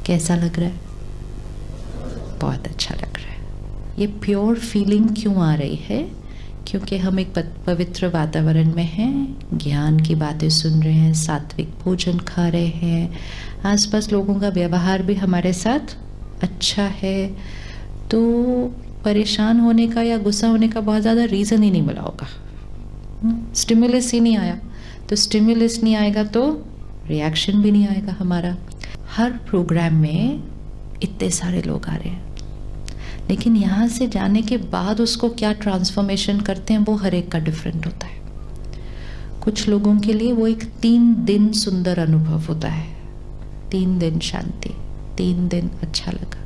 कैसा लग रहा है? बहुत अच्छा लग रहा है। ये प्योर फीलिंग क्यों आ रही है? क्योंकि हम एक पवित्र वातावरण में हैं, ज्ञान की बातें सुन रहे हैं, सात्विक भोजन खा रहे हैं, आसपास लोगों का व्यवहार भी हमारे साथ अच्छा है, तो परेशान होने का या गुस्सा होने का बहुत ज़्यादा रीज़न ही नहीं मिला होगा। स्टिमुलस ही नहीं आया, तो स्टिमुलस नहीं आएगा तो रिएक्शन भी नहीं आएगा हमारा। हर प्रोग्राम में इतने सारे लोग आ रहे हैं, लेकिन यहाँ से जाने के बाद उसको क्या ट्रांसफॉर्मेशन करते हैं वो हर एक का डिफरेंट होता है। कुछ लोगों के लिए वो एक 3 दिन सुंदर अनुभव होता है, 3 दिन शांति, 3 दिन अच्छा लगा,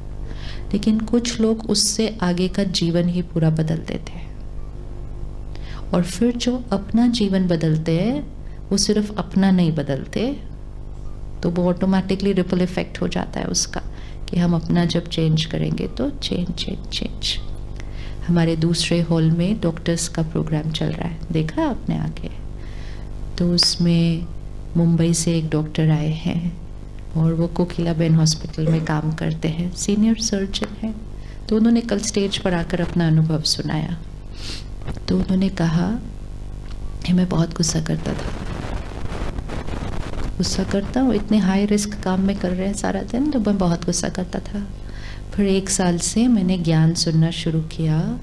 लेकिन कुछ लोग उससे आगे का जीवन ही पूरा बदल देते हैं। और फिर जो अपना जीवन बदलते हैं वो सिर्फ अपना नहीं बदलते, तो वो ऑटोमेटिकली रिपल इफेक्ट हो जाता है उसका, कि हम अपना जब चेंज करेंगे तो चेंज। हमारे दूसरे हॉल में डॉक्टर्स का प्रोग्राम चल रहा है, देखा आपने आके? तो उसमें मुंबई से एक डॉक्टर आए हैं और वो कोकिलाबेन हॉस्पिटल में काम करते हैं, सीनियर सर्जन हैं। तो उन्होंने कल स्टेज पर आकर अपना अनुभव सुनाया। तो उन्होंने कहा कि मैं बहुत गुस्सा करता हूँ, इतने हाई रिस्क काम में कर रहे हैं सारा दिन, तो मैं बहुत गुस्सा करता था। फिर 1 साल से मैंने ज्ञान सुनना शुरू किया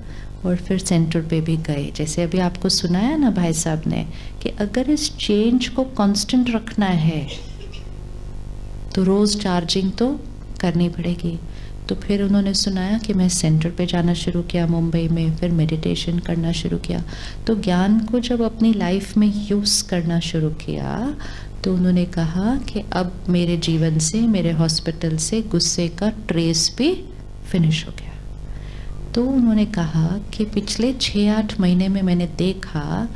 और फिर सेंटर पे भी गए। जैसे अभी आपको सुनाया ना भाई साहब ने, कि अगर इस चेंज को कांस्टेंट रखना है तो रोज़ चार्जिंग तो करनी पड़ेगी। तो फिर उन्होंने सुनाया कि मैं सेंटर पे जाना शुरू किया मुंबई में, फिर मेडिटेशन करना शुरू किया। तो ज्ञान को जब अपनी लाइफ में यूज़ करना शुरू किया तो उन्होंने कहा कि अब मेरे जीवन से, मेरे हॉस्पिटल से गुस्से का ट्रेस भी फिनिश हो गया। तो उन्होंने कहा कि पिछले 6-8 महीने में मैंने देखा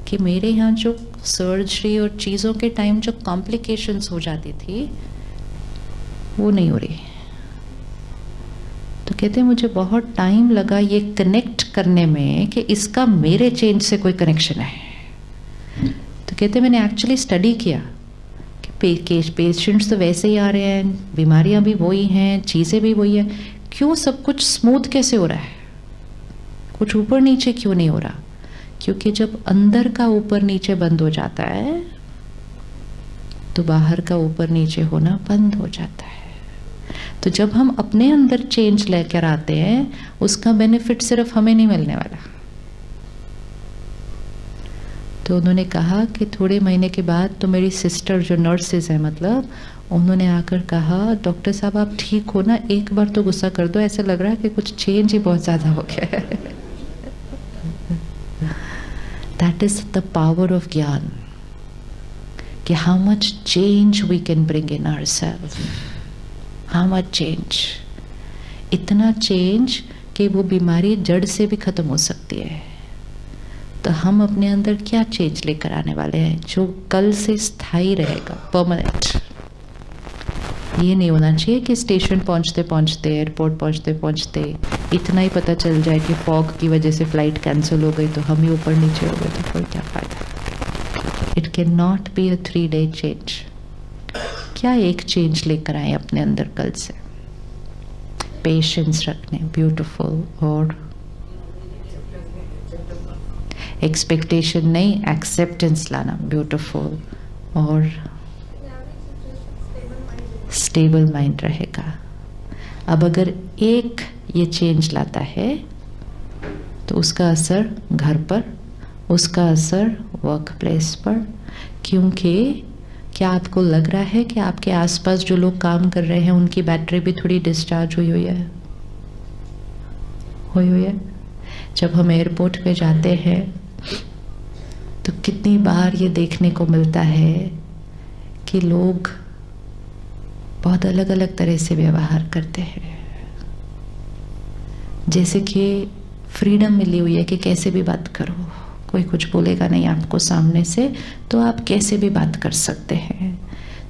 कि मेरे यहाँ जो सर्जरी और चीज़ों के टाइम जो कॉम्प्लिकेशंस हो जाती थी वो नहीं हो रही। तो कहते मुझे बहुत टाइम लगा ये कनेक्ट करने में कि इसका मेरे चेंज से कोई कनेक्शन है। तो कहते मैंने एक्चुअली स्टडी किया कि पेशेंट्स तो वैसे ही आ रहे हैं, बीमारियां भी वही हैं, चीज़ें भी वही हैं, क्यों सब कुछ स्मूथ कैसे हो रहा है, कुछ ऊपर नीचे क्यों नहीं हो रहा? क्योंकि जब अंदर का ऊपर नीचे बंद हो जाता है तो बाहर का ऊपर नीचे होना बंद हो जाता है। तो जब हम अपने अंदर चेंज लेकर आते हैं उसका बेनिफिट सिर्फ हमें नहीं मिलने वाला। तो उन्होंने कहा कि थोड़े महीने के बाद तो मेरी सिस्टर जो नर्सेज है, मतलब उन्होंने आकर कहा डॉक्टर साहब आप ठीक हो ना, एक बार तो गुस्सा कर दो, ऐसा लग रहा है कि कुछ चेंज ही बहुत ज़्यादा हो गया है। That is the power of ज्ञान, कि how much change we can bring in ourselves, how much change, इतना चेंज कि वो बीमारी जड़ से भी खत्म हो सकती है। तो हम अपने अंदर क्या चेंज लेकर आने वाले हैं जो कल से स्थायी रहेगा, परमानेंट। ये नहीं होना चाहिए कि स्टेशन पहुंचते पहुंचते, एयरपोर्ट पहुंचते पहुंचते इतना ही पता चल जाए कि फॉग की वजह से फ्लाइट कैंसिल हो गई तो हम ही ऊपर नीचे हो गए, तो फिर क्या फायदा। It can not be a 3-day change. क्या एक चेंज लेकर आए अपने अंदर कल से? पेशेंस रखने, ब्यूटीफुल, और एक्सपेक्टेशन नहीं, एक्सेप्टेंस लाना, ब्यूटीफुल, और स्टेबल माइंड रहेगा। अब अगर एक ये चेंज लाता है तो उसका असर घर पर, उसका असर वर्क प्लेस पर, क्योंकि क्या आपको लग रहा है कि आपके आसपास जो लोग काम कर रहे हैं उनकी बैटरी भी थोड़ी डिस्चार्ज हुई है? जब हम एयरपोर्ट पे जाते हैं तो कितनी बार ये देखने को मिलता है कि लोग बहुत अलग अलग तरह से व्यवहार करते हैं, जैसे कि फ्रीडम मिली हुई है कि कैसे भी बात करो, कोई कुछ बोलेगा नहीं आपको सामने से, तो आप कैसे भी बात कर सकते हैं।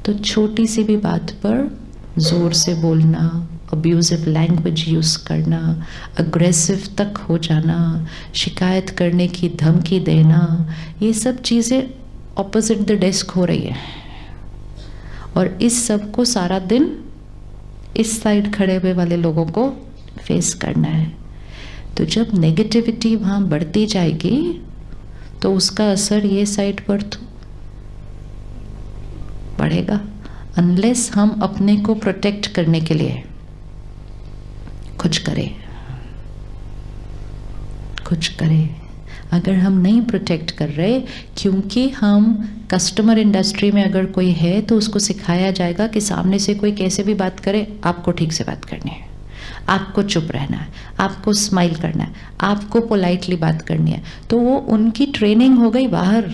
तो छोटी सी भी बात पर जोर से बोलना, अब्यूजिव लैंग्वेज यूज़ करना, अग्रेसिव तक हो जाना, शिकायत करने की धमकी देना, ये सब चीज़ें ऑपोजिट द डेस्क हो रही है। और इस सब को सारा दिन इस साइड खड़े हुए वाले लोगों को फेस करना है। तो जब नेगेटिविटी वहाँ बढ़ती जाएगी तो उसका असर ये साइड पर तो बढ़ेगा, अनलेस हम अपने को प्रोटेक्ट करने के लिए कुछ करें। अगर हम नहीं प्रोटेक्ट कर रहे, क्योंकि हम कस्टमर इंडस्ट्री में अगर कोई है तो उसको सिखाया जाएगा कि सामने से कोई कैसे भी बात करे, आपको ठीक से बात करनी है, आपको चुप रहना है, आपको स्माइल करना है, आपको पोलाइटली बात करनी है। तो वो उनकी ट्रेनिंग हो गई बाहर,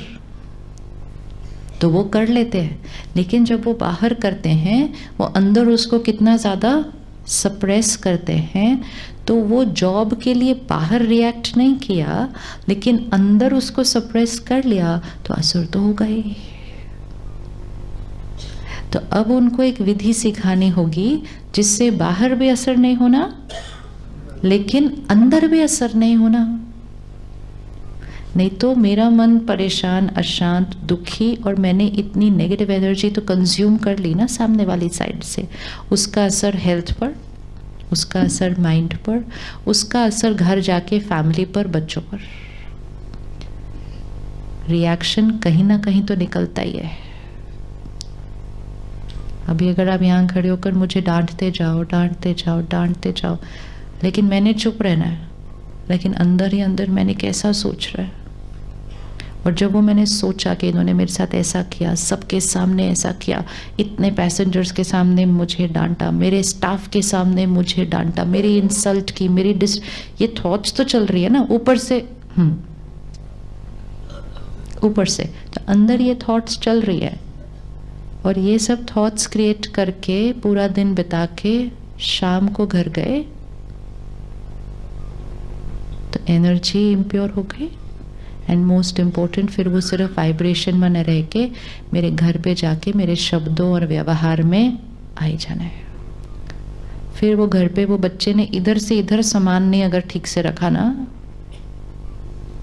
तो वो कर लेते हैं। लेकिन जब वो बाहर करते हैं, वो अंदर उसको कितना ज़्यादा सप्रेस करते हैं। तो वो जॉब के लिए बाहर रिएक्ट नहीं किया, लेकिन अंदर उसको सप्रेस कर लिया, तो असर तो होगा ही। तो अब उनको एक विधि सिखानी होगी जिससे बाहर भी असर नहीं होना, लेकिन अंदर भी असर नहीं होना। नहीं तो मेरा मन परेशान, अशांत, दुखी, और मैंने इतनी नेगेटिव एनर्जी तो कंज्यूम कर ली ना सामने वाली साइड से, उसका असर हेल्थ पर, उसका असर माइंड पर, उसका असर घर जाके फैमिली पर, बच्चों पर। रिएक्शन कहीं ना कहीं तो निकलता ही है। अभी अगर आप यहाँ खड़े होकर मुझे डांटते जाओ, लेकिन मैंने चुप रहना है, लेकिन अंदर ही अंदर मैंने कैसा सोच रहा है। और जब वो मैंने सोचा कि इन्होंने मेरे साथ ऐसा किया, सबके सामने ऐसा किया, इतने पैसेंजर्स के सामने मुझे डांटा, मेरे स्टाफ के सामने मुझे डांटा, मेरी इंसल्ट की, ये थॉट्स तो चल रही है ना ऊपर से, तो अंदर ये थॉट्स चल रही है। और ये सब थॉट्स क्रिएट करके पूरा दिन बिता के शाम को घर गए तो एनर्जी इम्प्योर हो गई। एंड मोस्ट इम्पोर्टेंट, फिर वो सिर्फ वाइब्रेशन में न रह के मेरे घर पे जाके मेरे शब्दों और व्यवहार में आई जाना है। फिर वो घर पे वो बच्चे ने इधर से इधर सामान नहीं अगर ठीक से रखा ना,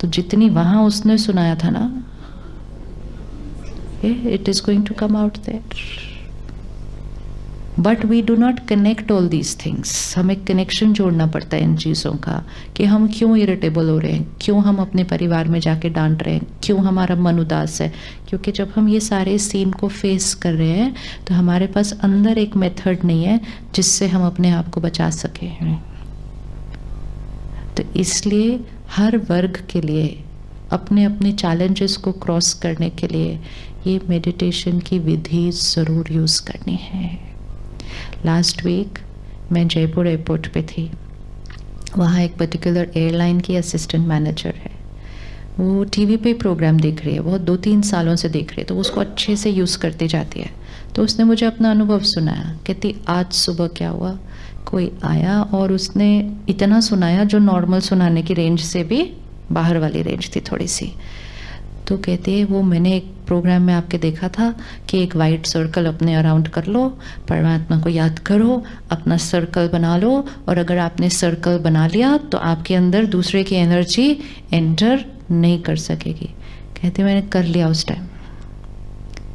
तो जितनी वहां उसने सुनाया था ना, it is going to come out there. But we do not connect all these things. हमें कनेक्शन जोड़ना पड़ता है इन चीज़ों का, कि हम क्यों इरिटेबल हो रहे हैं, क्यों हम अपने परिवार में जाके डांट रहे हैं, क्यों हमारा मन उदास है। क्योंकि जब हम ये सारे सीन को फेस कर रहे हैं तो हमारे पास अंदर एक मेथड नहीं है जिससे हम अपने आप को बचा सके। तो इसलिए हर वर्ग के लिए अपने अपने चैलेंजेस को क्रॉस करने के लिए ये मेडिटेशन की विधि ज़रूर यूज़ करनी है। लास्ट वीक मैं जयपुर एयरपोर्ट पे थी। वहाँ एक पर्टिकुलर एयरलाइन की असिस्टेंट मैनेजर है, वो टीवी पे प्रोग्राम देख रही है, वो 2-3 सालों से देख रही है, तो उसको अच्छे से यूज़ करती जाती है। तो उसने मुझे अपना अनुभव सुनाया, कहती आज सुबह क्या हुआ, कोई आया और उसने इतना सुनाया जो नॉर्मल सुनाने की रेंज से भी बाहर वाली रेंज थी थोड़ी सी। तो कहते हैं वो मैंने एक प्रोग्राम में आपके देखा था कि एक वाइट सर्कल अपने अराउंड कर लो, परमात्मा को याद करो, अपना सर्कल बना लो, और अगर आपने सर्कल बना लिया तो आपके अंदर दूसरे की एनर्जी एंटर नहीं कर सकेगी। कहते मैंने कर लिया उस टाइम।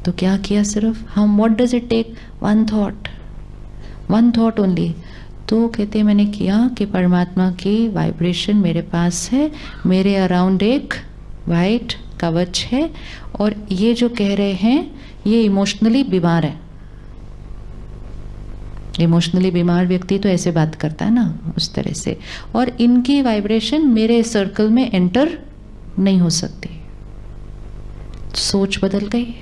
तो क्या किया, सिर्फ हम what does it take, one thought only. तो कहते मैंने किया कि परमात्मा की वाइब्रेशन मेरे पास है, मेरे अराउंड एक वाइट कवच है, और ये जो कह रहे हैं ये इमोशनली बीमार है। इमोशनली बीमार व्यक्ति तो ऐसे बात करता है ना, उस तरह से, और इनकी वाइब्रेशन मेरे सर्कल में एंटर नहीं हो सकती। सोच बदल गई।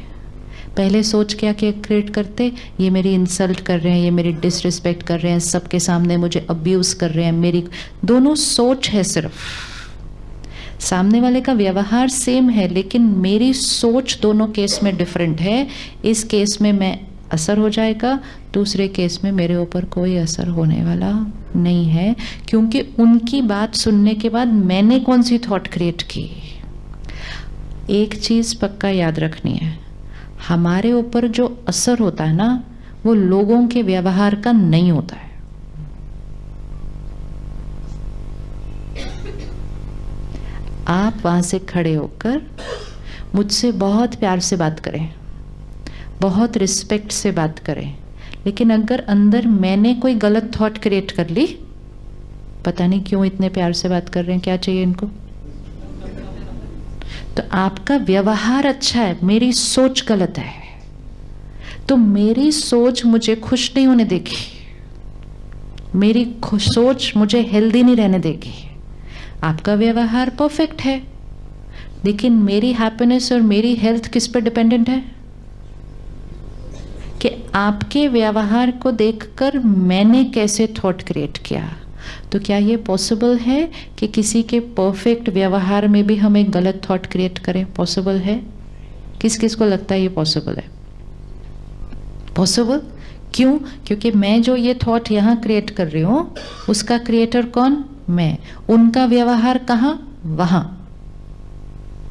पहले सोच क्या क्रिएट करते, ये मेरी इंसल्ट कर रहे हैं, ये मेरी डिसरिस्पेक्ट कर रहे हैं, सबके सामने मुझे अब्यूज कर रहे हैं, मेरी दोनों सोच है सिर्फ। सामने वाले का व्यवहार सेम है, लेकिन मेरी सोच दोनों केस में डिफरेंट है। इस केस में मैं असर हो जाएगा, दूसरे केस में मेरे ऊपर कोई असर होने वाला नहीं है, क्योंकि उनकी बात सुनने के बाद मैंने कौन सी थॉट क्रिएट की। एक चीज पक्का याद रखनी है, हमारे ऊपर जो असर होता है ना, वो लोगों के व्यवहार का नहीं होता है। आप वहां से खड़े होकर मुझसे बहुत प्यार से बात करें, बहुत रिस्पेक्ट से बात करें, लेकिन अगर अंदर मैंने कोई गलत थॉट क्रिएट कर ली, पता नहीं क्यों इतने प्यार से बात कर रहे हैं, क्या चाहिए इनको, तो आपका व्यवहार अच्छा है, मेरी सोच गलत है, तो मेरी सोच मुझे खुश नहीं होने देगी, मेरी सोच मुझे हेल्दी नहीं रहने देगी। आपका व्यवहार परफेक्ट है, लेकिन मेरी हैप्पीनेस और मेरी हेल्थ किस पर डिपेंडेंट है? कि आपके व्यवहार को देखकर मैंने कैसे थॉट क्रिएट किया। तो क्या ये पॉसिबल है कि किसी के परफेक्ट व्यवहार में भी हम एक गलत थॉट क्रिएट करें? पॉसिबल है? किस किस को लगता है ये पॉसिबल है? पॉसिबल क्यों? क्योंकि मैं जो ये थॉट यहाँ क्रिएट कर रही हूँ, उसका क्रिएटर कौन? मैं। उनका व्यवहार कहाँ? वहाँ।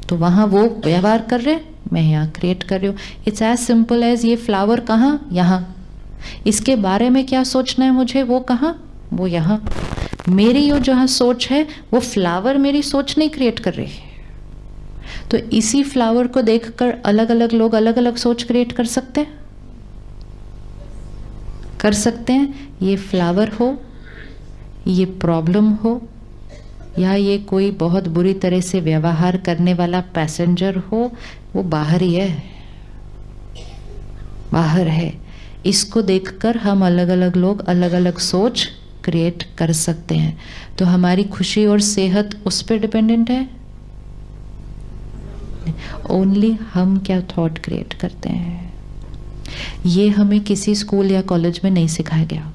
तो वहाँ वो व्यवहार कर रहे, मैं यहाँ क्रिएट कर रही हूँ। इट्स एज सिंपल एज ये फ्लावर कहाँ? यहाँ। इसके बारे में क्या सोचना है मुझे, वो कहाँ? वो यहाँ। मेरी जो जहाँ सोच है, वो फ्लावर मेरी सोच नहीं क्रिएट कर रही है। तो इसी फ्लावर को देखकर अलग अलग लोग अलग अलग सोच क्रिएट कर सकते हैं, कर सकते हैं। ये फ्लावर हो, ये प्रॉब्लम हो, या ये कोई बहुत बुरी तरह से व्यवहार करने वाला पैसेंजर हो, वो बाहर ही है, बाहर है। इसको देखकर हम अलग अलग लोग अलग अलग सोच क्रिएट कर सकते हैं। तो हमारी खुशी और सेहत उस पर डिपेंडेंट है, ओनली हम क्या थॉट क्रिएट करते हैं। ये हमें किसी स्कूल या कॉलेज में नहीं सिखाया गया,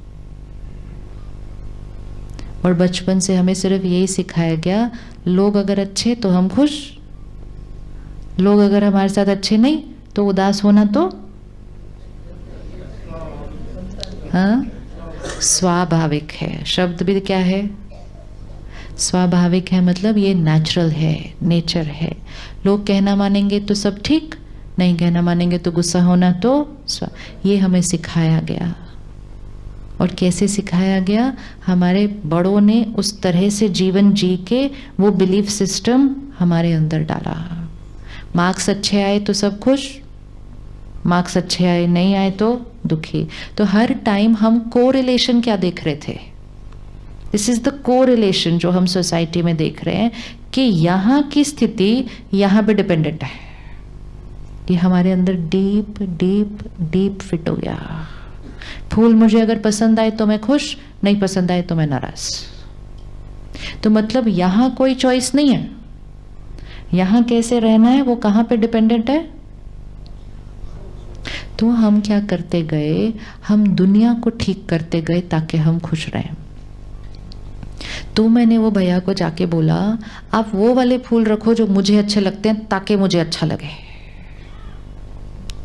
और बचपन से हमें सिर्फ यही सिखाया गया, लोग अगर अच्छे तो हम खुश, लोग अगर हमारे साथ अच्छे नहीं तो उदास होना तो हाँ स्वाभाविक है। शब्द भी क्या है? स्वाभाविक है, मतलब ये नेचुरल है, नेचर है। लोग कहना मानेंगे तो सब ठीक, नहीं कहना मानेंगे तो गुस्सा होना तो ये हमें सिखाया गया। और कैसे सिखाया गया? हमारे बड़ों ने उस तरह से जीवन जी के वो बिलीफ सिस्टम हमारे अंदर डाला। मार्क्स अच्छे आए तो सब खुश, मार्क्स अच्छे आए नहीं आए तो दुखी। तो हर टाइम हम कोरिलेशन क्या देख रहे थे? दिस इज द कोरिलेशन जो हम सोसाइटी में देख रहे हैं कि यहाँ की स्थिति यहाँ पे डिपेंडेंट है। ये हमारे अंदर डीप डीप डीप फिट हो गया। फूल मुझे अगर पसंद आए तो मैं खुश, नहीं पसंद आए तो मैं नाराज। तो मतलब यहाँ कोई चॉइस नहीं है, यहाँ कैसे रहना है वो कहाँ पे डिपेंडेंट है। तो हम क्या करते गए? हम दुनिया को ठीक करते गए ताकि हम खुश रहें। तो मैंने वो भैया को जाके बोला, आप वो वाले फूल रखो जो मुझे अच्छे लगते हैं ताकि मुझे अच्छा लगे।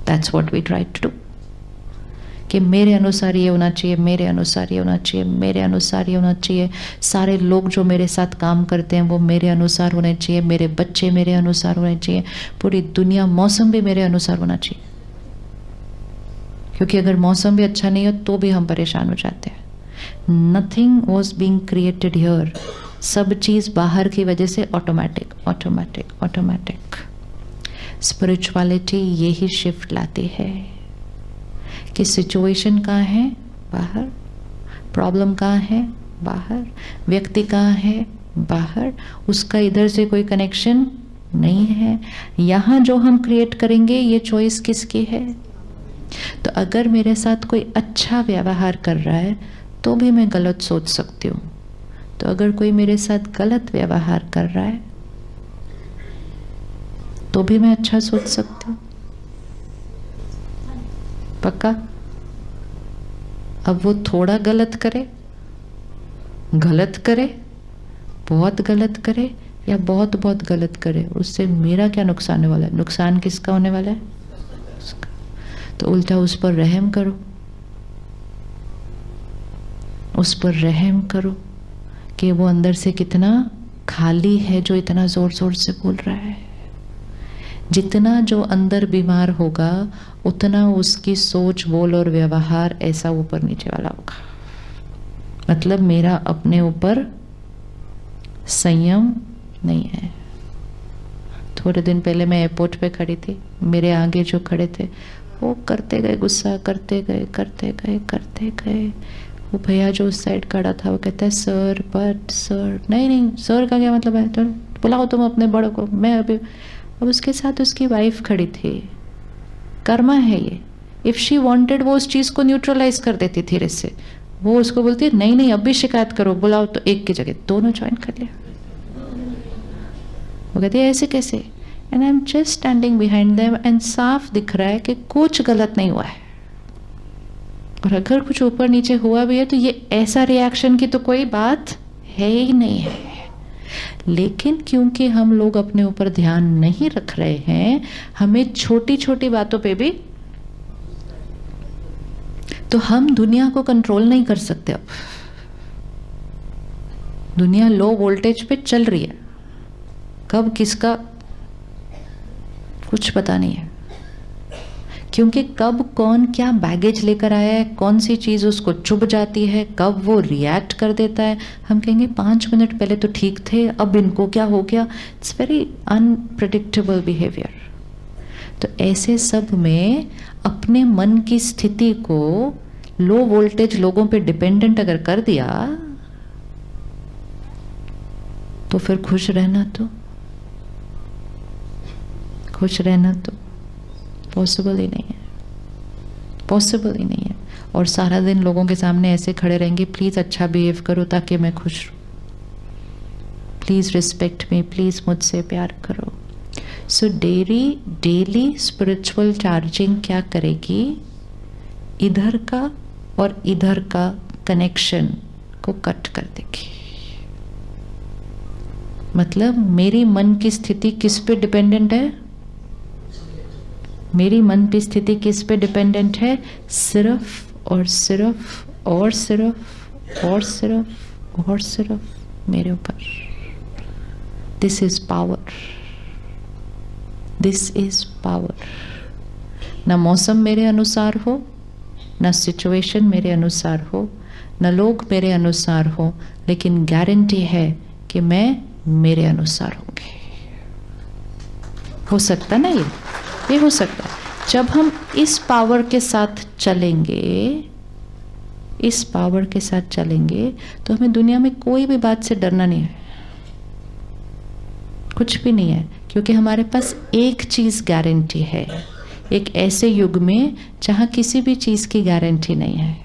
That's what we try to do. कि मेरे अनुसार ये होना चाहिए, मेरे अनुसार ये होना चाहिए, मेरे अनुसार ये होना चाहिए। सारे लोग जो मेरे साथ काम करते हैं वो मेरे अनुसार होने चाहिए, मेरे बच्चे मेरे अनुसार होने चाहिए, पूरी दुनिया, मौसम भी मेरे अनुसार होना चाहिए। क्योंकि अगर मौसम भी अच्छा नहीं हो तो भी हम परेशान हो जाते हैं। Nothing was being created here. सब चीज़ बाहर की वजह से ऑटोमेटिक ऑटोमेटिक ऑटोमेटिक। स्पिरिचुअलिटी यही शिफ्ट लाती है कि सिचुएशन कहाँ है? बाहर। प्रॉब्लम कहाँ है? बाहर। व्यक्ति कहाँ है? बाहर। उसका इधर से कोई कनेक्शन नहीं है। यहाँ जो हम क्रिएट करेंगे ये चॉइस किसकी है? तो अगर मेरे साथ कोई अच्छा व्यवहार कर रहा है तो भी मैं गलत सोच सकती हूँ। तो अगर कोई मेरे साथ गलत व्यवहार कर रहा है तो भी मैं अच्छा सोच सकती हूँ। पक्का? अब वो थोड़ा गलत करे, बहुत गलत करे या बहुत बहुत गलत करे, उससे मेरा क्या नुकसान होने वाला है? नुकसान किसका होने वाला है? उसका। तो उल्टा उस पर रहम करो, उस पर रहम करो कि वो अंदर से कितना खाली है जो इतना जोर जोर से बोल रहा है। जितना जो अंदर बीमार होगा उतना उसकी सोच, बोल और व्यवहार ऐसा ऊपर नीचे वाला होगा। मतलब मेरा अपने ऊपर संयम नहीं है। थोड़े दिन पहले मैं एयरपोर्ट पे खड़ी थी, मेरे आगे जो खड़े थे वो करते गए, गुस्सा करते गए करते गए करते गए। वो भैया जो उस साइड खड़ा था वो कहता है सर, बट सर, नहीं नहीं सर का क्या मतलब है, तो बुलाओ तुम अपने बड़ों को, मैं अभी। अब उसके साथ उसकी वाइफ खड़ी थी। कर्मा है ये। इफ शी वांटेड वो उस चीज को न्यूट्रलाइज कर देती धीरे से। वो उसको बोलती है नहीं नहीं अब भी शिकायत करो, बुलाओ, तो एक की जगह दोनों ज्वाइन कर लिया। वो कहती है ऐसे कैसे, and I am just standing behind them and साफ दिख रहा है कि कुछ गलत नहीं हुआ है। और अगर कुछ ऊपर नीचे हुआ भी है तो ये ऐसा रिएक्शन की तो कोई बात है ही नहीं है। लेकिन क्योंकि हम लोग अपने ऊपर ध्यान नहीं रख रहे हैं, हमें छोटी छोटी बातों पे भी, तो हम दुनिया को कंट्रोल नहीं कर सकते। अब दुनिया लो वोल्टेज पे चल रही है, कब किसका कुछ पता नहीं है, क्योंकि कब कौन क्या बैगेज लेकर आया है, कौन सी चीज उसको चुभ जाती है, कब वो रिएक्ट कर देता है। हम कहेंगे 5 मिनट पहले तो ठीक थे, अब इनको क्या हो गया। It's very unpredictable behaviour. तो ऐसे सब में अपने मन की स्थिति को लो वोल्टेज लोगों पे डिपेंडेंट अगर कर दिया तो फिर खुश रहना तो पॉसिबल ही नहीं है, पॉसिबल ही नहीं है। और सारा दिन लोगों के सामने ऐसे खड़े रहेंगे, प्लीज अच्छा बिहेव करो ताकि मैं खुश रहूं, प्लीज रिस्पेक्ट मी, प्लीज मुझसे प्यार करो। सो डेली स्पिरिचुअल चार्जिंग क्या करेगी, इधर का और इधर का कनेक्शन को कट कर देगी। मतलब मेरी मन की स्थिति किस पे डिपेंडेंट है, मेरी मन की स्थिति किस पे डिपेंडेंट है, सिर्फ और सिर्फ और सिर्फ और सिर्फ और सिर्फ मेरे ऊपर। This is power, this is power. ना मौसम मेरे अनुसार हो, ना सिचुएशन मेरे अनुसार हो, ना लोग मेरे अनुसार हो, लेकिन गारंटी है कि मैं मेरे अनुसार होंगे। हो सकता ना ये हो सकता है। जब हम इस पावर के साथ चलेंगे, इस पावर के साथ चलेंगे, तो हमें दुनिया में कोई भी बात से डरना नहीं है, कुछ भी नहीं है, क्योंकि हमारे पास एक चीज गारंटी है। एक ऐसे युग में जहां किसी भी चीज की गारंटी नहीं है।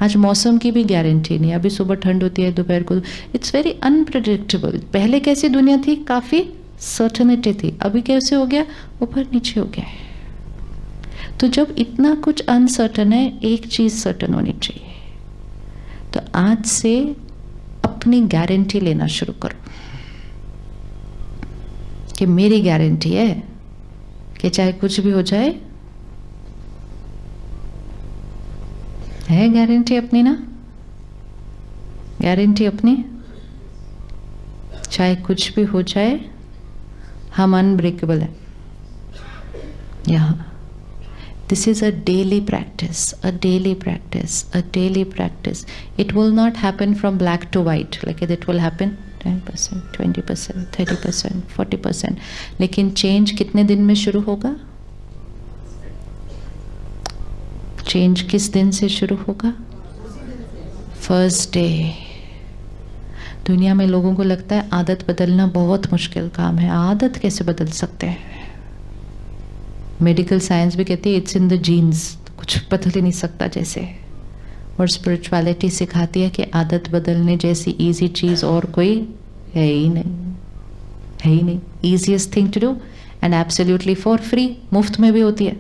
आज मौसम की भी गारंटी नहीं, अभी सुबह ठंड होती है, दोपहर को, इट्स वेरी अनप्रेडिक्टेबल। पहले कैसी दुनिया थी, काफी सर्टेनिटी थी, अभी कैसे हो गया, ऊपर नीचे हो गया है। तो जब इतना कुछ अनसर्टन है, एक चीज सर्टन होनी चाहिए। तो आज से अपनी गारंटी लेना शुरू करो कि मेरी गारंटी है कि चाहे कुछ भी हो जाए, है गारंटी अपनी ना, गारंटी अपनी, चाहे कुछ भी हो जाए हम अनब्रेकेबल है यहाँ। This is a daily practice, a daily practice, a daily practice. It will not happen from black to white, like it will happen 10%, 20%, 30%, 40%, लेकिन चेंज कितने दिन में शुरू होगा, चेंज किस दिन से शुरू होगा, फर्स्ट डे। दुनिया में लोगों को लगता है आदत बदलना बहुत मुश्किल काम है। आदत कैसे बदल सकते हैं, मेडिकल साइंस भी कहती है इट्स इन द जीन्स, कुछ बदल ही नहीं सकता जैसे। और स्पिरिचुअलिटी सिखाती है कि आदत बदलने जैसी इजी चीज और कोई है ही नहीं, है ही नहीं। Easiest thing to do and absolutely for free, मुफ्त में भी होती है।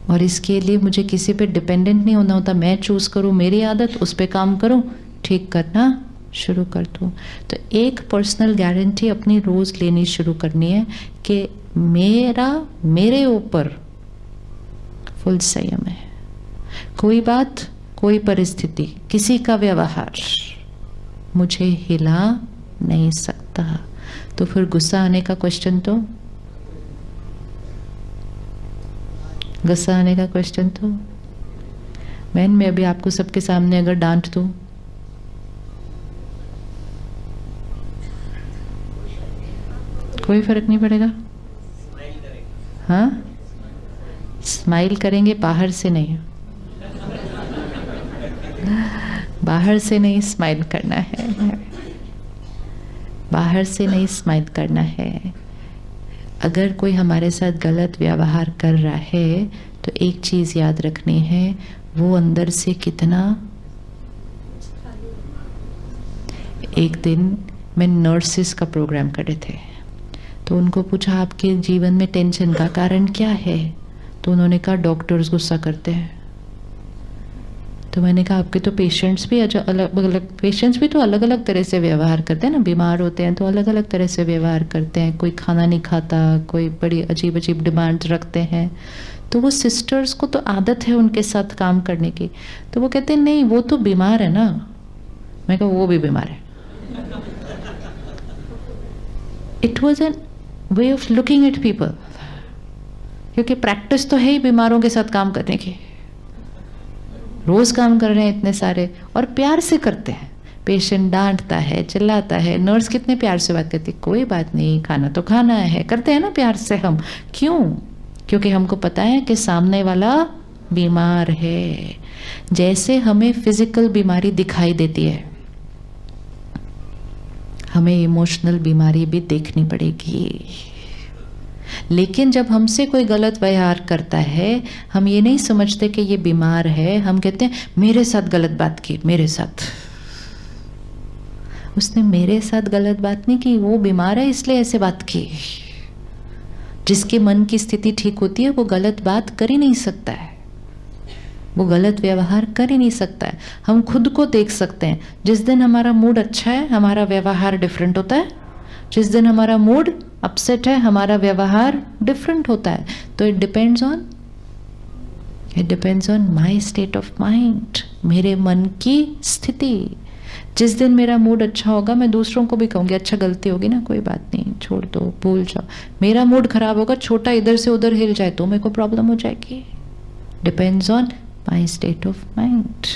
और इसके लिए मुझे किसी पे डिपेंडेंट नहीं होना होता, मैं चूज करूं मेरी आदत, उस पे काम करूं, ठीक करना शुरू कर दूं। तो एक पर्सनल गारंटी अपनी रोज लेनी शुरू करनी है कि मेरे ऊपर फुल संयम है। कोई बात, कोई परिस्थिति, किसी का व्यवहार मुझे हिला नहीं सकता। तो फिर गुस्सा आने का क्वेश्चन तो, गुस्सा आने का क्वेश्चन तो, मैं अभी आपको सबके सामने अगर डांट दूं, कोई फर्क नहीं पड़ेगा, हाँ स्माइल करेंगे, बाहर से नहीं, बाहर से नहीं स्माइल करना है, बाहर से नहीं स्माइल करना है। अगर कोई हमारे साथ गलत व्यवहार कर रहा है तो एक चीज याद रखनी है, वो अंदर से कितना। एक दिन मैं नर्सिस का प्रोग्राम कर रहे थे, तो उनको पूछा आपके जीवन में टेंशन का कारण क्या है, तो उन्होंने कहा डॉक्टर्स गुस्सा करते हैं। तो मैंने कहा आपके तो पेशेंट्स भी अलग अलग तरह से व्यवहार करते हैं ना, बीमार होते हैं तो अलग अलग तरह से व्यवहार करते हैं, कोई खाना नहीं खाता, कोई बड़ी अजीब अजीब डिमांड्स रखते हैं, तो वो सिस्टर्स को तो आदत है उनके साथ काम करने की। तो वो कहते हैं नहीं वो तो बीमार है ना। मैं कहा वो भी बीमार है। It was an way of looking at people, क्योंकि प्रैक्टिस तो है ही बीमारों के साथ काम करने की, रोज काम कर रहे हैं इतने सारे, और प्यार से करते हैं। पेशेंट डांटता है, चिल्लाता है, नर्स कितने प्यार से बात करती है, कोई बात नहीं, खाना तो खाना है, करते हैं ना प्यार से हम। क्यों? क्योंकि हमको पता है कि सामने वाला बीमार है। जैसे हमें फिजिकल बीमारी दिखाई देती है, हमें इमोशनल बीमारी भी देखनी पड़ेगी। लेकिन जब हमसे कोई गलत व्यवहार करता है, हम ये नहीं समझते कि ये बीमार है, हम कहते हैं मेरे साथ गलत बात की, मेरे साथ। उसने मेरे साथ गलत बात नहीं की, वो बीमार है इसलिए ऐसे बात की। जिसके मन की स्थिति ठीक होती है वो गलत बात कर ही नहीं सकता है, वो गलत व्यवहार कर ही नहीं सकता है। हम खुद को देख सकते हैं, जिस दिन हमारा मूड अच्छा है हमारा व्यवहार डिफरेंट होता है, जिस दिन हमारा मूड अपसेट है हमारा व्यवहार डिफरेंट होता है। तो it depends on my state of mind, मेरे मन की स्थिति। जिस दिन मेरा मूड अच्छा होगा मैं दूसरों को भी कहूँगी अच्छा गलती होगी ना, कोई बात नहीं, छोड़ दो, भूल जाओ। मेरा मूड खराब होगा, छोटा इधर से उधर हिल जाए तो मेरे को प्रॉब्लम हो जाएगी। Depends on my state of mind.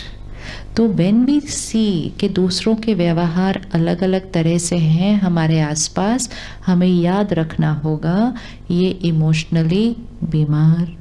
तो व्हेन वी सी कि दूसरों के व्यवहार अलग अलग तरह से हैं हमारे आसपास, हमें याद रखना होगा ये इमोशनली बीमार